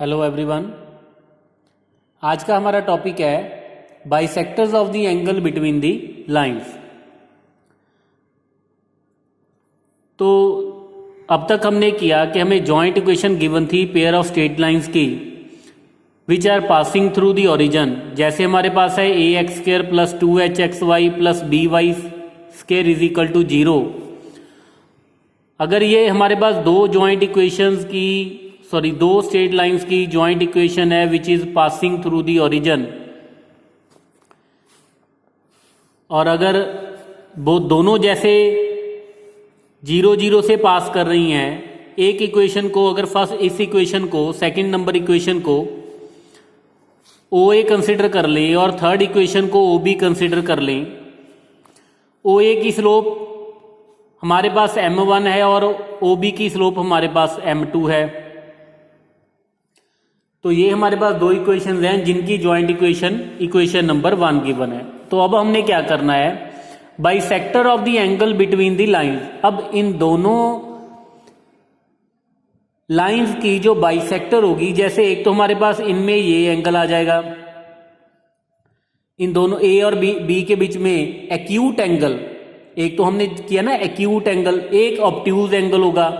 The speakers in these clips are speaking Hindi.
Hello everyone. आज का हमारा टॉपिक है bisectors of the angle between the lines. तो अब तक हमने किया कि हमें जॉइंट इक्वेशन गिवन थी पेयर ऑफ स्ट्रेट लाइंस की which are passing through the origin. जैसे हमारे पास है a x square plus 2hxy plus b y square is equal to 0। अगर ये हमारे पास दो स्ट्रेट लाइंस की जॉइंट इक्वेशन है which is passing through the origin, और अगर वो दोनों जैसे 0 से पास कर रही हैं, एक इक्वेशन को अगर फर्स्ट इस इक्वेशन को सेकंड नंबर इक्वेशन को OA कंसिडर कर लें और थर्ड इक्वेशन को OB कंसिडर कर लें। OA की स्लोप हमारे पास m1 है और OB की स्लोप हमारे पास m2 है। तो ये हमारे पास दो इक्वेशंस हैं जिनकी जॉइंट इक्वेशन नंबर 1 गिवन है। तो अब हमने क्या करना है, bisector of the angle between the lines. अब इन दोनों लाइंस की जो बाइसेक्टर होगी, जैसे एक तो हमारे पास इनमें ये एंगल आ जाएगा, इन दोनों ए और बी के बीच में एक्यूट एंगल, एक तो हमने किया ना एक्यूट एंगल, एक ऑब्ट्यूज एंगल होगा।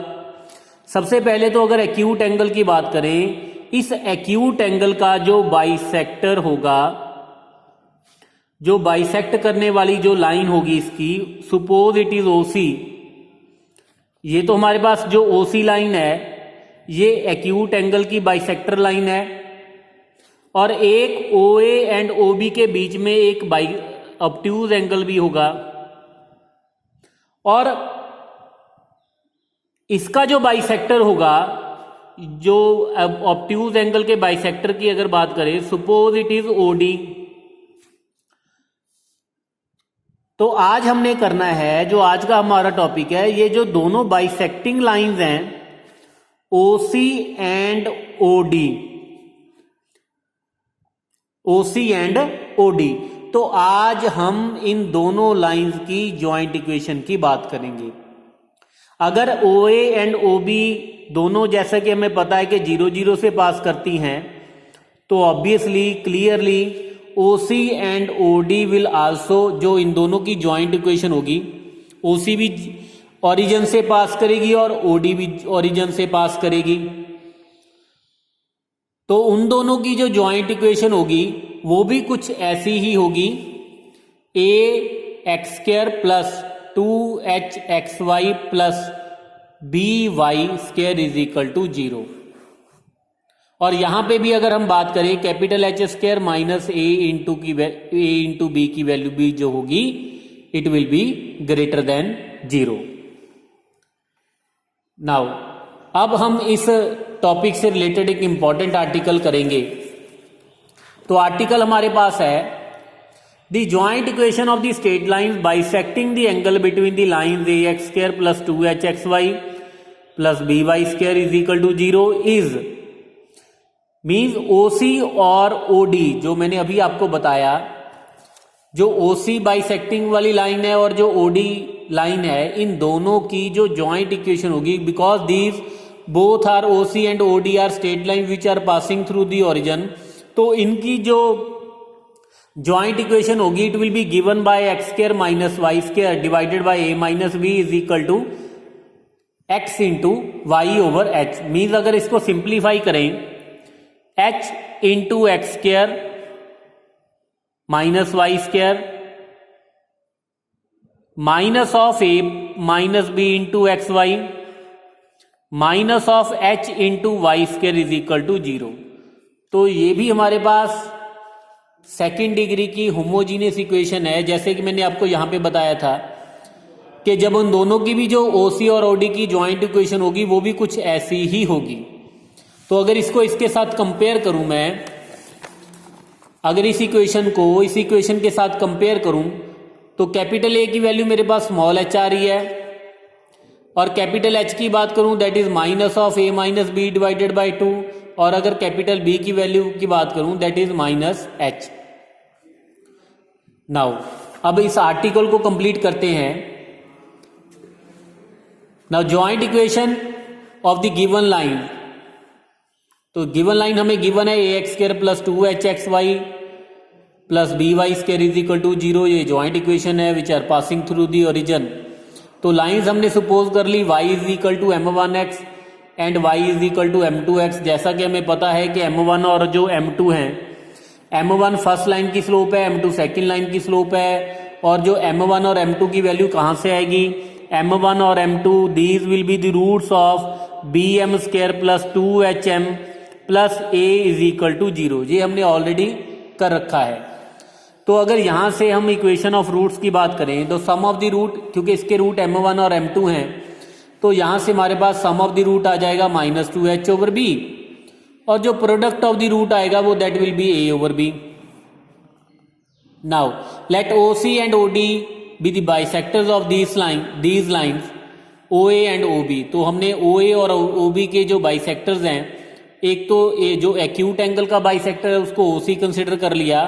सबसे पहले तो अगर एक्यूट एंगल की बात करें, इस एक्यूट एंगल का जो बाइसेक्टर होगा, जो बाइसेक्ट करने वाली जो लाइन होगी इसकी, सपोज इट इज OC। ये तो हमारे पास जो OC लाइन है ये एक्यूट एंगल की बाइसेक्टर लाइन है, और एक OA एंड OB के बीच में एक ऑब्ट्यूज एंगल भी होगा, और इसका जो बाइसेक्टर होगा, जो ऑब्ट्यूज एंगल के बाइसेक्टर की अगर बात करें, सपोज इट इज OD। तो आज हमने करना है, जो आज का हमारा टॉपिक है, ये जो दोनों बाइसेक्टिंग लाइंस हैं OC and OD, OC and OD, तो आज हम इन दोनों लाइंस की जॉइंट इक्वेशन की बात करेंगे। अगर OA एंड OB दोनों, जैसा कि हमें पता है कि 0 से पास करती हैं, तो obviously clearly OC and OD will also, जो इन दोनों की जॉइंट इक्वेशन होगी, OC भी ओरिजिन से पास करेगी और OD भी ओरिजिन से पास करेगी। तो उन दोनों की जो जॉइंट इक्वेशन होगी वो भी कुछ ऐसी ही होगी, ax² plus 2hxy plus by² is equal to 0। और यहां पे भी अगर हम बात करें, capital H² minus a into b की वैल्यू भी जो होगी, it will be greater than 0। Now अब हम इस टॉपिक से रिलेटेड एक इंपॉर्टेंट आर्टिकल करेंगे। तो आर्टिकल हमारे पास है, the joint equation of the straight line bisecting the angle between the lines ax² plus 2hxy plus by² is equal to 0 is, means OC और OD, जो मैंने अभी आपको बताया, जो OC बाइसेक्टिंग वाली लाइन है और जो OD लाइन है, इन दोनों की जो जॉइंट इक्वेशन होगी, because these both are OC and OD are straight line which are passing through the origin, तो इनकी जो जॉइंट इक्वेशन होगी, it will be given by x² minus y² divided by a minus b is equal to x into y over h। Means अगर इसको सिंप्लीफाई करें, h into x² minus y² minus of a minus b into xy minus of h into y² is equal to 0। तो ये भी हमारे पास सेकेंड डिग्री की होमोजीनियस इक्वेशन है, जैसे कि मैंने आपको यहां पे बताया था कि जब उन दोनों की भी जो OC और OD की जॉइंट इक्वेशन होगी वो भी कुछ ऐसी ही होगी। तो अगर इसको इसके साथ कंपेयर करूं मैं, अगर इस इक्वेशन को इस इक्वेशन के साथ कंपेयर करूं, तो कैपिटल A की वैल्यू मेरे पास स्मॉल h आ रही है, और कैपिटल H की बात करूं that is minus of a minus b divided by 2, और अगर कैपिटल B की वैल्यू की बात करूं that is minus h। Now अब इस आर्टिकल को कंप्लीट करते हैं। Now joint equation of the given line, तो गिवन लाइन हमें गिवन है a x square plus 2hxy plus b y square is equal to 0। ये जॉइंट इक्वेशन है which are passing through the origin. तो लाइंस हमने सपोज कर ली y is equal to m1x and y is equal to m2x। जैसा कि हमें पता है कि m1 और जो m2 हैं, m1 फर्स्ट लाइन की स्लोप है, m2 सेकेंड लाइन की स्लोप है। और जो m1 और m2 की वैल्यू कहाँ से आएगी, m1 और m2 these will be the roots of bm square plus 2hm plus a is equal to 0। ये हमने ऑलरेडी कर रखा है। तो अगर यहाँ से हम इक्वेशन ऑफ रूट्स की बात करें तो सम ऑफ द रूट, क्योंकि इसके रूट m1 और m2 हैं, तो यहाँ से हमारे पास सम ऑफ द रूट आ जाएगा -2h/b और जो प्रोडक्ट ऑफ द रूट आएगा वो that will B a/b। Now let OC and OD be the bisectors of these lines OA and OB। तो हमने OA और OB के जो बाइसेक्टर्स हैं, एक तो ये जो एक्यूट एंगल का बाइसेक्टर है उसको OC कंसिडर कर लिया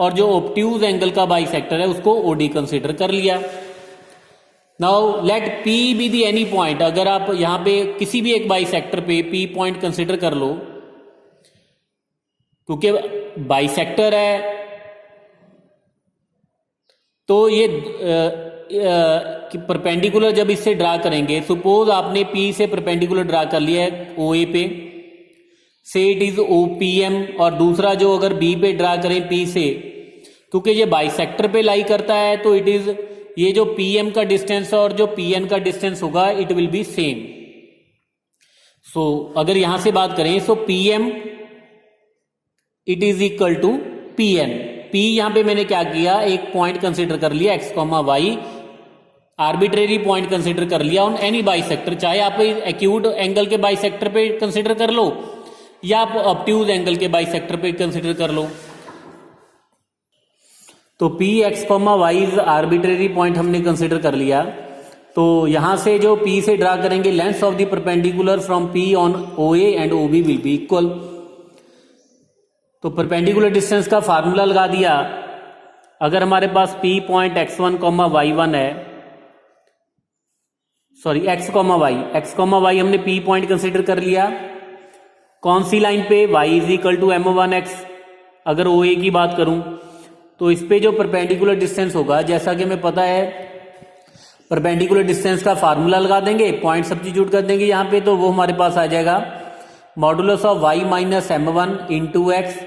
और जो ऑब्ट्यूज एंगल का बाइसेक्टर है उसको OD कंसिडर कर लिया। Now let P be the any point. अगर आप यहाँ पे किसी भी एक बाइसेक्टर पे P पॉइंट कंसिडर कर लो, क्योंकि बाइसेक्टर है तो ये परपेंडिकुलर जब इससे ड्रा करेंगे, सपोज आपने P से परपेंडिकुलर ड्रा कर लिया है OA पे, से इट इज OPM, और दूसरा जो अगर B पे ड्रा करें P से, क्योंकि ये बाइसेक्टर पे लाई करता है तो इट इज ये जो PM का डिस्टेंस और जो PN का डिस्टेंस होगा it will be same. So अगर यहां से बात करें so PM it is equal to PN। P यहां पे मैंने क्या किया, एक पॉइंट कंसिडर कर लिया x, y, arbitrary point consider कर लिया ऑन एनी बाइसेक्टर, चाहे आप एक्यूट एंगल के बाइसेक्टर पे कंसिडर कर लो या आप ऑब्ट्यूज एंगल के बाइसेक्टर पे कंसिडर कर लो। तो P x, y is arbitrary point हमने कंसिडर कर लिया। तो यहां से जो P से ड्रा करेंगे length of the perpendicular from P on OA and OB will be equal. तो परपेंडिकुलर डिस्टेंस का फार्मूला लगा दिया। अगर हमारे पास P पॉइंट x1, y1 है, सॉरी x, y हमने P पॉइंट कंसिडर कर लिया। कौन सी लाइन पे, y is equal to m1x। अगर OA की बात करूं तो इस पे जो परपेंडिकुलर डिस्टेंस होगा, जैसा कि हमें पता है परपेंडिकुलर डिस्टेंस का फार्मूला लगा देंगे, पॉइंट सब्स्टिट्यूट कर देंगे यहाँ पे, तो वो हमारे पास आ जाएगा modulus of y minus m1 into x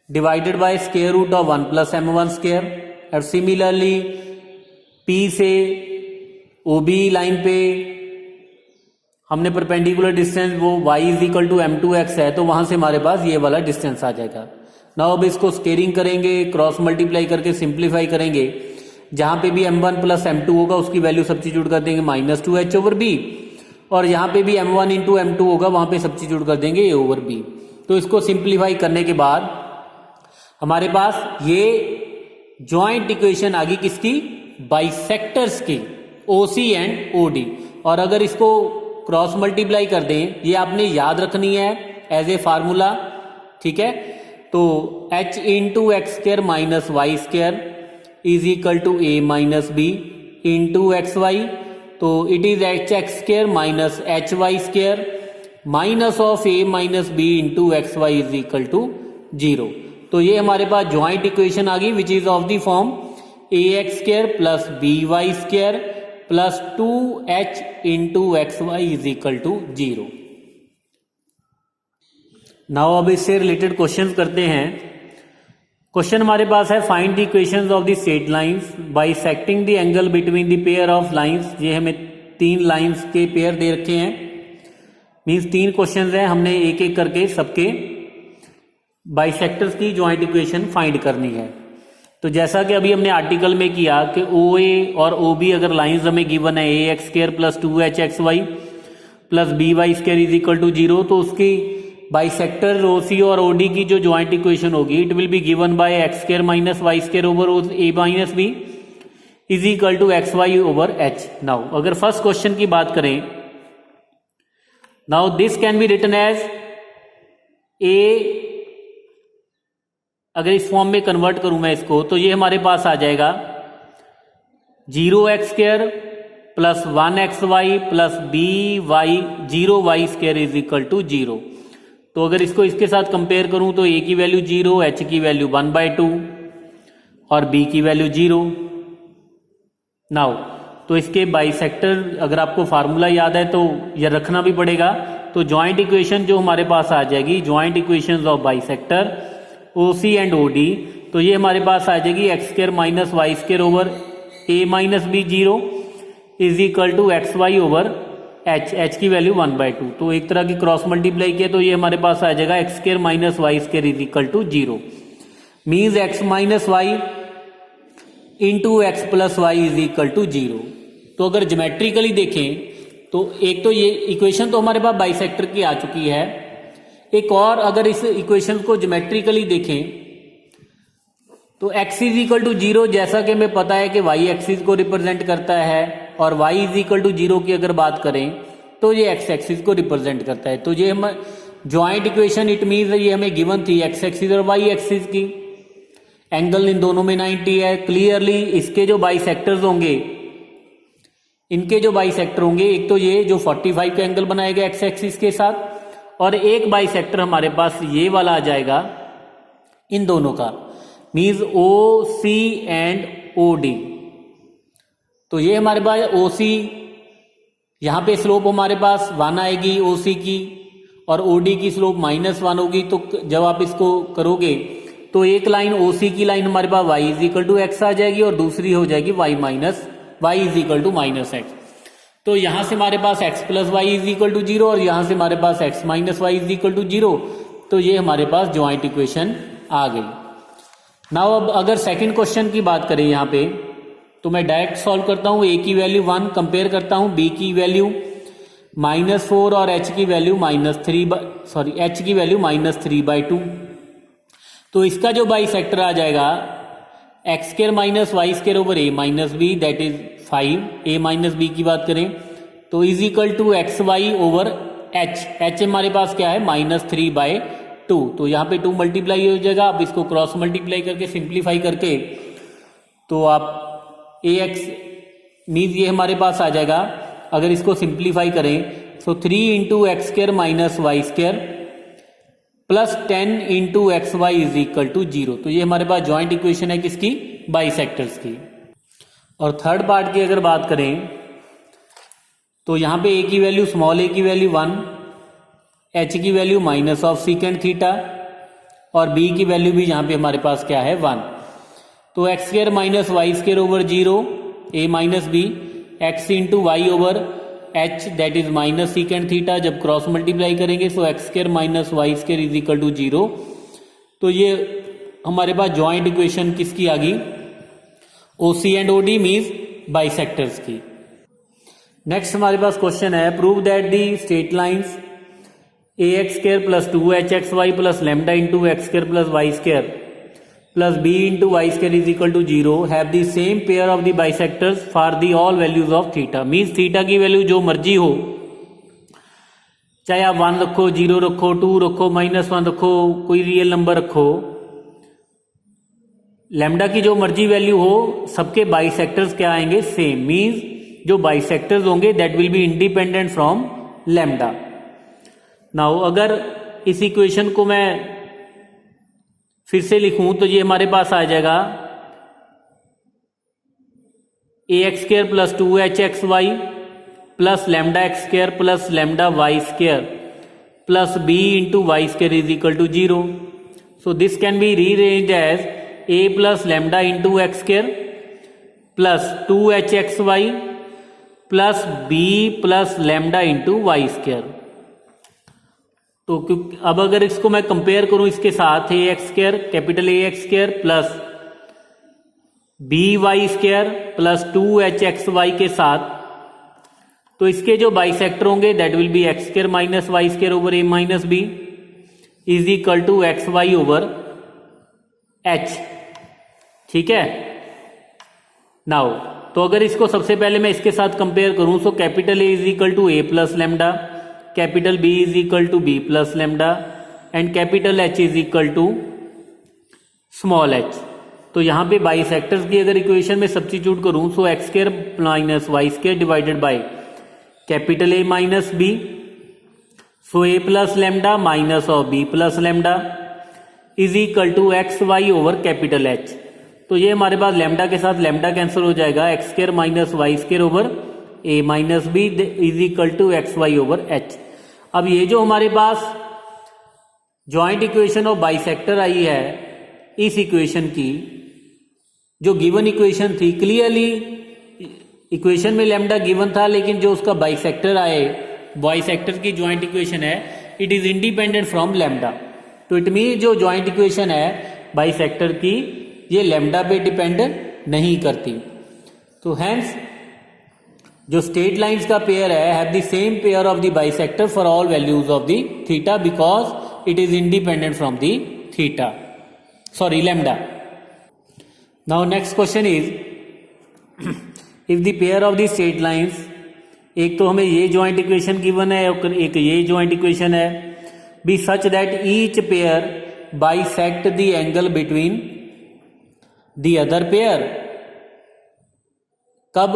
divided by square root of 1 plus m1 square. और सिमिलरली P से OB लाइन पे हमने परपेंडिकुलर डिस्टेंस वो y is equal to m2x है, तो वहां से हमारे पास ये वाला डिस्टेंस आ जाएगा। नाउ अब इसको स्केयरिंग करेंगे, क्रॉस मल्टीप्लाई करके सिंप्लीफाई करेंगे, जहां पे भी m1 प्लस m2 होगा उसकी वैल्यू सब्स्टिट्यूट कर देंगे -2h/b, और यहां पे भी m1 इंटू m2 होगा वहां पे सब्स्टिट्यूट कर देंगे a/b। तो इसको सिंप्लीफाई करने के बाद हमारे पास ये जॉइंट इक्वेशन आ गई किसकी, बाइसेक्टर्स की, OC एंड OD। और अगर इसको क्रॉस मल्टीप्लाई कर दें, ये आपने याद रखनी है एज ए फार्मूला, ठीक है। तो h into x square minus Y square is equal to a minus b into x y. तो it is h x square minus h y square minus of a minus b into x y is equal to 0। तो ये हमारे पास ज्वाइंट इक्वेशन आ गई which is of the form a x square plus b y square plus 2h into x y is equal to 0। Now अब इससे रिलेटेड क्वेश्चन करते हैं। क्वेश्चन हमारे पास है find the equations of the straight lines bisecting the angle between the pair of lines. ये हमें 3 लाइंस के पेयर दे रखे हैं, मींस 3 क्वेश्चंस हैं, हमने एक एक करके सबके बाइसेक्टर्स की ज्वाइंट इक्वेशन फाइंड करनी है। तो जैसा कि अभी हमने आर्टिकल में किया कि OA और OB अगर लाइंस हमें गिवन है a x square plus 2hxy plus b y square is equal to 0, तो उसकी बाइसेक्टर OC और OD की जो ज्वाइंट इक्वेशन होगी it will be given by x square minus Y square over A minus B is equal to x Y over h. Now अगर फर्स्ट क्वेश्चन की बात करें, now this can be written as a, अगर इस फॉर्म में कन्वर्ट करूं मैं इसको तो ये हमारे पास आ जाएगा 0x square plus 1xy plus b y 0y square is equal to 0। तो अगर इसको इसके साथ कंपेयर करूं तो ए की वैल्यू 0, एच की वैल्यू 1/2 और बी की वैल्यू 0। नाउ तो इसके बाइसेक्टर अगर आपको फार्मूला याद है तो यह रखना भी पड़ेगा। तो जॉइंट इक्वेशन जो हमारे पास आ जाएगी, joint equations of bisector O C and O D, तो ये हमारे पास आ जाएगी x² minus Y square over a minus b 0 is equal to x Y over h की वैल्यू 1/2। तो एक तरह की क्रॉस मल्टीप्लाई किया तो ये हमारे पास आ जाएगा x² minus Y square is equal to 0, means x minus y into x plus y is equal to 0। तो अगर ज्योमेट्रिकली देखें तो एक तो ये इक्वेशन तो हमारे पास बाइसेक्टर की आ चुकी है, एक और अगर इस इक्वेशन को ज्योमेट्रिकली देखें तो x इज इक्वल टू 0 जैसा कि हमें पता है कि y एक्सिस को रिप्रेजेंट करता है, और y इज इक्वल टू 0 की अगर बात करें तो ये x एक्सिस को रिप्रेजेंट करता है। तो ये हम जॉइंट इक्वेशन इट मीन्स ये हमें गिवन थी x एक्सिस और y एक्सिस की, एंगल इन दोनों में 90 है। क्लियरली इसके जो बाइसेक्टर्स होंगे, इनके जो बाइसेक्टर होंगे, एक तो ये जो 45 का एंगल बनाएगा x एक्सिस के साथ, और एक बाइसेक्टर हमारे पास ये वाला आ जाएगा इन दोनों का, means O C and O D. तो ये हमारे पास ओ सी, यहाँ पे स्लोप हमारे पास 1 आएगी ओ सी की, और ओ डी की स्लोप -1 होगी। तो जब आप इसको करोगे तो एक लाइन ओ सी की लाइन हमारे पास y is equal to x आ जाएगी, और दूसरी हो जाएगी y is equal to -x। तो यहां से हमारे पास x plus y is equal to 0, और यहां से हमारे पास x minus y is equal to 0। तो ये हमारे पास ज्वाइंट इक्वेशन आ गई। नाउ अब अगर सेकंड क्वेश्चन की बात करें यहाँ पे, तो मैं डायरेक्ट सॉल्व करता हूँ। a की वैल्यू 1 कंपेयर करता हूँ b की वैल्यू -4 और h की वैल्यू h की वैल्यू -3/2। तो इसका जो बाइसेक्टर आ जाएगा x² minus Y square over a minus b, that is 5। a minus b की बात करें तो is equal to x Y over h हमारे पास क्या है -3/2। तो यहाँ पे 2 मल्टीप्लाई हो जाएगा। अब इसको क्रॉस मल्टीप्लाई करके सिंप्लीफाई करके तो आप ax मीन्स ये हमारे पास आ जाएगा, अगर इसको सिंप्लीफाई करें तो 3 into x square minus Y square plus 10 into x y is equal to 0। तो ये हमारे पास जॉइंट इक्वेशन है किसकी, बाइसेक्टर्स की। और थर्ड पार्ट की अगर बात करें तो यहाँ पे a की वैल्यू स्मॉल a की वैल्यू 1, h की value minus of secant theta, और b की वैल्यू भी यहाँ पे हमारे पास क्या है 1। तो x square minus Y square over 0 a minus b, x into y over h that is minus secant theta. जब क्रॉस मल्टीप्लाई करेंगे तो x square minus Y square is equal to 0। तो ये हमारे पास जॉइंट इक्वेशन किसकी आ गई, O C and O D means bisectors की। नेक्स्ट हमारे पास क्वेश्चन है, prove that the straight lines ax² plus 2hxy plus lambda into x square plus y square plus b into Y square is equal to 0 have the same pair of the bisectors for the all values of theta. Means theta की वैल्यू जो मर्जी हो, चाहे आप 1 रखो, 0 रखो, 2 रखो, -1 रखो, कोई रियल नंबर रखो, लैम्डा की जो मर्जी वैल्यू हो, सबके बाइसेक्टर्स क्या आएंगे सेम। मीन्स जो बाइसेक्टर्स होंगे that will be independent from lambda. Now अगर इस इक्वेशन को मैं फिर से लिखूं तो ये हमारे पास आ जाएगा ax² plus 2hxy plus lambda x square plus lambda y square plus b into Y square is equal to 0। So this can be rearranged as a plus lambda into x square plus 2hxy plus b plus lambda into Y square. तो अब अगर इसको मैं कंपेयर करूं इसके साथ ax² capital ax² plus by square plus 2hxy के साथ, तो इसके जो बाइसेक्टर होंगे that will be x square minus Y square over a minus B is equal to x Y over h। ठीक है। नाउ तो अगर इसको सबसे पहले मैं इसके साथ कंपेयर करूं तो capital a is equal to a plus lambda, capital B is equal to B plus lambda, and capital H is equal to small h। तो यहाँ पे बाइसेक्टर्स की अगर इक्वेशन में सब्स्टिट्यूट करूं तो x square minus Y square divided by capital A minus B so A plus lambda minus of B plus lambda is equal to x Y over capital H. तो ये हमारे पास लेमडा के साथ लेमडा कैंसिल हो जाएगा, x square minus y square over A minus B is equal to x Y over H. अब ये जो हमारे पास जॉइंट इक्वेशन ऑफ बाइसेक्टर आई है, इस इक्वेशन की जो गिवन इक्वेशन थी, क्लियरली इक्वेशन में लेमडा गिवन था, लेकिन जो उसका बाइसेक्टर आए, बाइसेक्टर की जॉइंट इक्वेशन है, it is independent from lambda. तो इट मीन जो जॉइंट इक्वेशन है बाइसेक्टर की, ये लेमडा पे डिपेंड नहीं करती। तो हेंस जो स्ट्रेट लाइंस का पेयर है have the same pair of the bisector for all values of the theta because it is independent from the theta, sorry lambda. Now next question is if the pair of the straight lines, एक तो हमें ये जॉइंट इक्वेशन गिवन है और एक ये जॉइंट इक्वेशन है, be such that each pair bisect the angle between the other pair. कब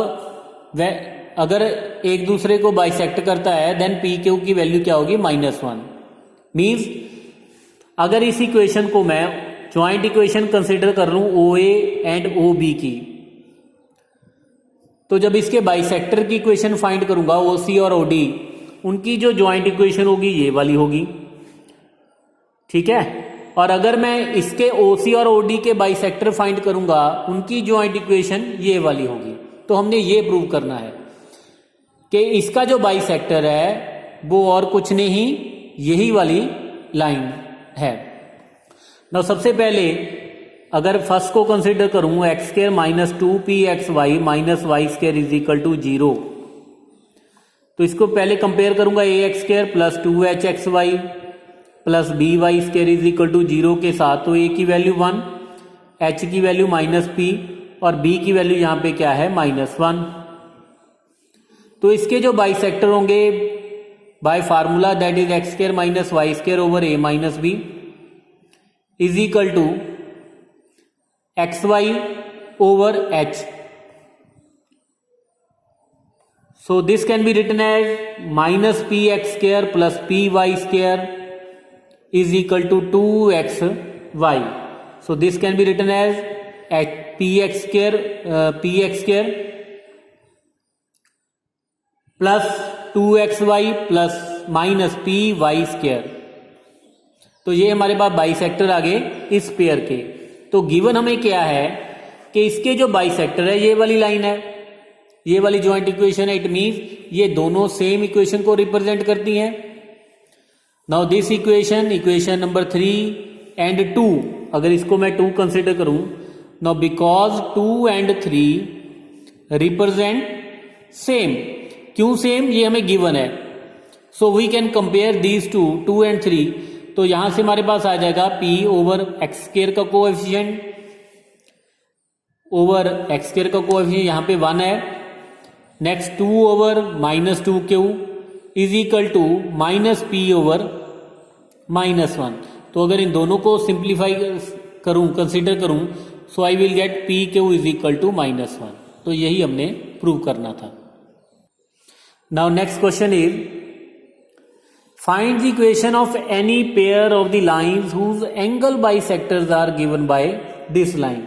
वह अगर एक दूसरे को बाइसेक्ट करता है देन पी क्यू की वैल्यू क्या होगी, -1। मीन्स अगर इस इक्वेशन को मैं जॉइंट इक्वेशन कंसिडर कर लूं ओ ए एंड ओ बी की, तो जब इसके बाइसेक्टर की इक्वेशन फाइंड करूंगा ओ सी और ओ डी, उनकी जो जॉइंट इक्वेशन होगी ये वाली होगी, ठीक है। और अगर मैं इसके ओ सी और ओ डी के बाइसेक्टर फाइंड करूंगा, उनकी जॉइंट इक्वेशन ये वाली होगी। तो हमने ये प्रूव करना है कि इसका जो बाइसेक्टर है वो और कुछ नहीं, यही वाली लाइन है। ना सबसे पहले अगर फर्स्ट को कंसिडर करूं x square minus 2pxy minus y square is equal to 0, तो इसको पहले कंपेयर करूंगा a x square plus 2hxy plus b y square is equal to 0 के साथ। तो ए की वैल्यू 1, एच की वैल्यू -p और बी की वैल्यू यहां पे क्या है, -1। तो इसके जो बाइसेक्टर होंगे by formula that is x square minus y square over A minus B is equal to xy over h. So this can be written as minus px square plus py square is equal to 2xy. So this can be written as px square plus 2xy plus minus py square. तो ये हमारे पास बाइसेक्टर आ गए इस पेयर के। तो गिवन हमें क्या है कि इसके जो बाइसेक्टर है ये वाली लाइन है, ये वाली जॉइंट इक्वेशन है, इट मींस ये दोनों सेम इक्वेशन को रिप्रेजेंट करती हैं। Now this equation number 3 and 2, अगर इसको मैं 2 कंसिडर करूं, now because 2 and 3 represent same. क्यों सेम, ये हमें गिवन है। So we can compare these 2 and 3। तो यहां से हमारे पास आ जाएगा p ओवर एक्स स्क्वायर का कोएफिशिएंट ओवर एक्स स्क्वायर का कोएफिशिएंट यहां पे 1 है। Next 2 over -2q is equal to -p over -1। तो अगर इन दोनों को सिंप्लीफाई करूं, कंसीडर करूं, so I will get pq is equal to -1। तो यही हमने प्रूव करना था। Now next question is find the equation of any pair of the lines whose angle bisectors are given by this line।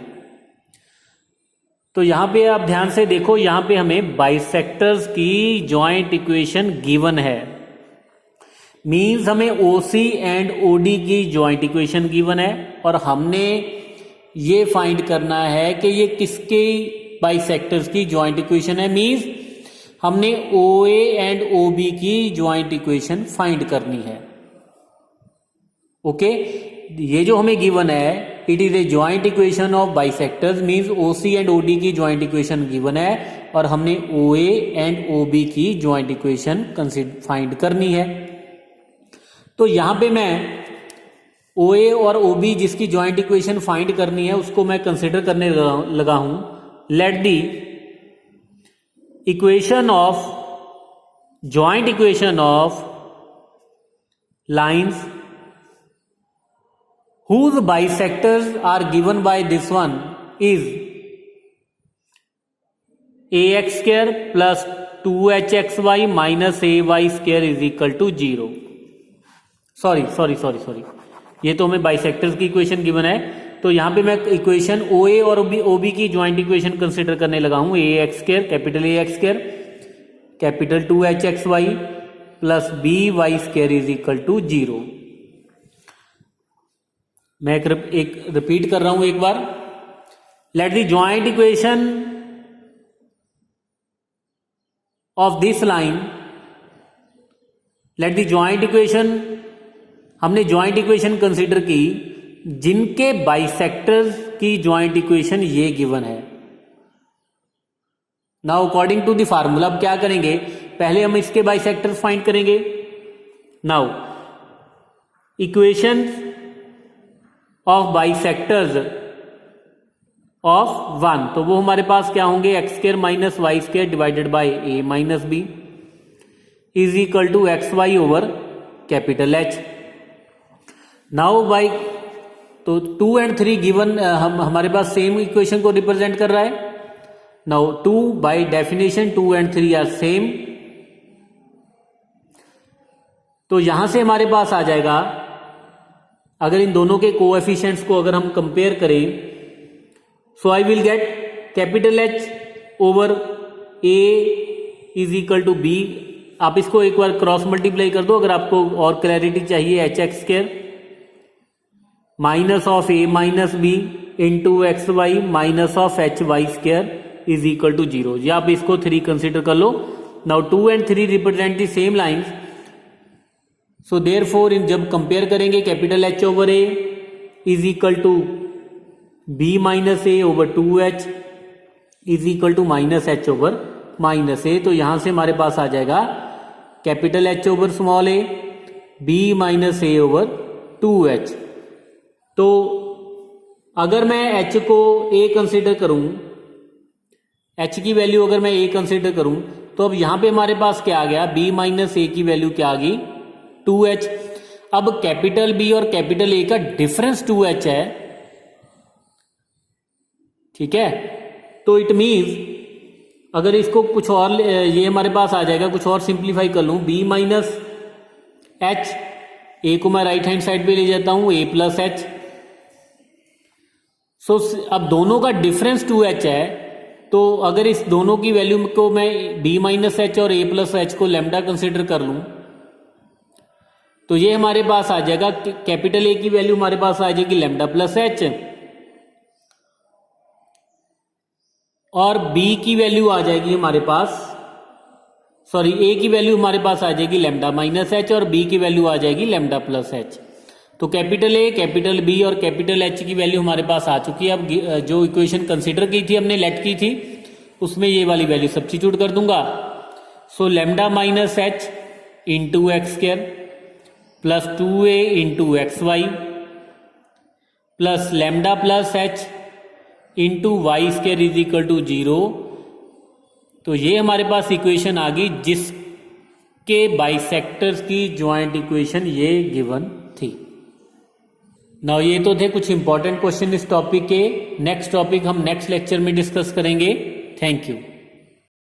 तो यहां पे आप ध्यान से देखो, यहां पे हमें बाइसेक्टर्स की जॉइंट इक्वेशन गिवन है, मींस हमें OC एंड OD की जॉइंट इक्वेशन गिवन है और हमने ये फाइंड करना है कि ये किसके बाइसेक्टर्स की जॉइंट इक्वेशन है। मींस हमने OA एंड OB की ज्वाइंट इक्वेशन फाइंड करनी है। ओके, ये जो हमें गिवन है it is a joint equation of bisectors, means OC and OD की ज्वाइंट इक्वेशन गिवन है और हमने OA एंड OB की ज्वाइंट इक्वेशन फाइंड करनी है। तो यहां पे मैं OA और OB जिसकी ज्वाइंट इक्वेशन फाइंड करनी है उसको मैं कंसिडर करने लगा हूं। Let the equation of joint equation of lines whose bisectors are given by this one is ax square plus 2hxy minus ay square is equal to 0। Sorry, ये तो हमें बाइसेक्टर्स की इक्वेशन गिवन है, तो यहाँ पे मैं इक्वेशन ओ ए और ओ बी की ज्वाइंट इक्वेशन कंसिडर करने लगा हूँ। A x square capital a x square capital 2hxy plus b y square is equal to 0। मैं एक रिपीट कर रहा हूं एक बार। Let the joint equation of this line, let the joint equation, हमने ज्वाइंट इक्वेशन कंसिडर की जिनके बाइसेक्टर्स की ज्वाइंट इक्वेशन ये गिवन है। Now according to the formula अब क्या करेंगे, पहले हम इसके बाइसेक्टर्स फाइंड करेंगे। Now equation of bisectors of 1, तो वो हमारे पास क्या होंगे, X square minus Y square divided by A minus B is equal to x Y over capital H. Now by, तो 2 and 3 गिवन हमारे पास सेम इक्वेशन को रिप्रेजेंट कर रहा है। Now 2 by definition 2 and 3 are same, तो यहां से हमारे पास आ जाएगा, अगर इन दोनों के कोएफिशिएंट्स को अगर हम कंपेयर करें, so I will get capital H over a is equal to b. आप इसको एक बार क्रॉस मल्टीप्लाई कर दो अगर आपको और क्लैरिटी चाहिए। H x square minus of a minus b into x y minus of h y square is equal to 0। या आप इसको 3 कंसिडर कर लो। नाउ 2 and 3 represent the same lines, so therefore इन जब कंपेयर करेंगे capital H over a is equal to b minus A over 2h is equal to minus h over minus a. तो यहां से हमारे पास आ जाएगा capital H over small A B minus A over 2h। तो अगर मैं h को a कंसिडर करूं, h की वैल्यू अगर मैं a कंसिडर करूं, तो अब यहां पे हमारे पास क्या आ गया, b माइनस ए की वैल्यू क्या आ गई, 2h। अब कैपिटल B और कैपिटल A का डिफरेंस 2h है, ठीक है। तो इट मीन्स अगर इसको कुछ और, ये हमारे पास आ जाएगा, कुछ और सिंप्लीफाई कर लूं, b माइनस एच, ए को मैं राइट हैंड साइड पे ले जाता हूं, a प्लस एच। सो अब दोनों का डिफरेंस 2h है, तो अगर इस दोनों की वैल्यू को मैं b माइनस एच और a प्लस एच को लैम्डा कंसिडर कर लूं, तो ये हमारे पास आ जाएगा, कैपिटल ए की वैल्यू हमारे पास आ जाएगी लैम्डा प्लस एच, और बी की वैल्यू आ जाएगी हमारे पास, सॉरी ए की वैल्यू हमारे पास आ जाएगी लैम्डा माइनस एच और बी की वैल्यू आ जाएगी लैम्डा प्लस एच। तो कैपिटल ए, कैपिटल बी और कैपिटल एच की वैल्यू हमारे पास आ चुकी है। अब जो इक्वेशन कंसीडर की थी हमने, लेट की थी, उसमें ये वाली वैल्यू सब्स्टिट्यूट कर दूंगा। So lambda minus H into x square plus 2a into x Y plus lambda plus H into Y square is equal to 0। तो ये हमारे पास इक्वेशन आ गई जिसके बाइसेक्टर्स की ज्वाइंट इक्वेशन ये गिवन थी। नाउ ये तो थे कुछ इंपॉर्टेंट क्वेश्चन इस टॉपिक के। नेक्स्ट टॉपिक हम नेक्स्ट लेक्चर में डिस्कस करेंगे। Thank you.